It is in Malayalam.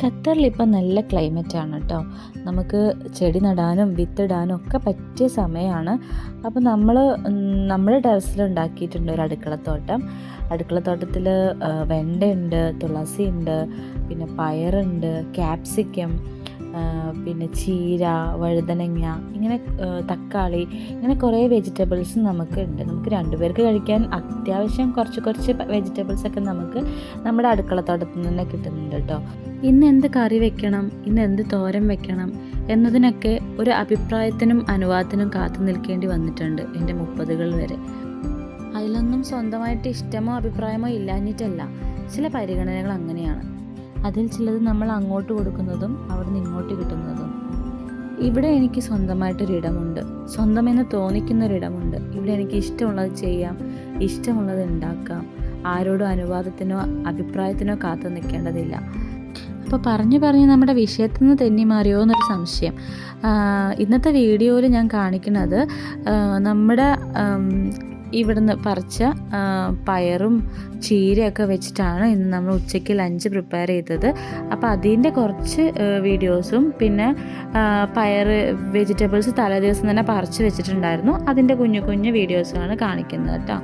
ഖത്തറിൽ ഇപ്പം നല്ല ക്ലൈമറ്റാണ് കേട്ടോ. നമുക്ക് ചെടി നടാനും വിത്തിടാനും ഒക്കെ പറ്റിയ സമയമാണ്. അപ്പോൾ നമ്മുടെ ടെറസിൽ ഉണ്ടാക്കിയിട്ടുണ്ട് ഒരു അടുക്കളത്തോട്ടം. അടുക്കളത്തോട്ടത്തിൽ വെണ്ടയുണ്ട്, തുളസിയുണ്ട്, പിന്നെ പയറുണ്ട്, ക്യാപ്സിക്കം, പിന്നെ ചീര, വഴുതനങ്ങ, ഇങ്ങനെ തക്കാളി, ഇങ്ങനെ കുറേ വെജിറ്റബിൾസ് നമുക്കുണ്ട്. നമുക്ക് രണ്ടുപേർക്ക് കഴിക്കാൻ അത്യാവശ്യം കുറച്ച് വെജിറ്റബിൾസൊക്കെ നമുക്ക് നമ്മുടെ അടുക്കളത്തോട്ടത്തിൽ നിന്ന് തന്നെ കിട്ടുന്നുണ്ട് കേട്ടോ. ഇന്ന് എന്ത് കറി വെക്കണം, ഇന്ന് എന്ത് തോരൻ വെക്കണം എന്നതിനൊക്കെ ഒരു അഭിപ്രായത്തിനും അനുവാദത്തിനും കാത്തു നിൽക്കേണ്ടി വന്നിട്ടുണ്ട് എൻ്റെ 30കൾ വരെ. അതിലൊന്നും സ്വന്തമായിട്ട് ഇഷ്ടമോ അഭിപ്രായമോ ഇല്ലാഞ്ഞിട്ടല്ല, ചില പരിഗണനകൾ അങ്ങനെയാണ്. അതിൽ ചിലത് നമ്മൾ അങ്ങോട്ട് കൊടുക്കുന്നതും അവിടെ നിന്ന് ഇങ്ങോട്ട് കിട്ടുന്നതും. ഇവിടെ എനിക്ക് സ്വന്തമായിട്ടൊരിടമുണ്ട്, സ്വന്തമെന്ന് തോന്നിക്കുന്നൊരിടമുണ്ട്. ഇവിടെ എനിക്ക് ഇഷ്ടമുള്ളത് ചെയ്യാം, ഇഷ്ടമുള്ളത് ഉണ്ടാക്കാം. ആരോടും അനുവാദത്തിനോ അഭിപ്രായത്തിനോ കാത്തു നിൽക്കേണ്ടതില്ല. അപ്പോൾ പറഞ്ഞ് നമ്മുടെ വിഷയത്തിൽ നിന്ന് തെന്നി മാറിയോ എന്നൊരു സംശയം. ഇന്നത്തെ വീഡിയോയിൽ ഞാൻ കാണിക്കുന്നത് നമ്മുടെ ഇവിടുന്ന് പറിച്ച പയറും ചീരയൊക്കെ വെച്ചിട്ടാണ് ഇന്ന് നമ്മൾ ഉച്ചയ്ക്ക് ലഞ്ച് പ്രിപ്പയർ ചെയ്തത്. അപ്പോൾ അതിൻ്റെ കുറച്ച് വീഡിയോസും പിന്നെ വെജിറ്റബിൾസ് തലേ ദിവസം തന്നെ പറിച്ച് വെച്ചിട്ടുണ്ടായിരുന്നു, അതിൻ്റെ കുഞ്ഞു വീഡിയോസുമാണ് കാണിക്കുന്നത് കേട്ടോ.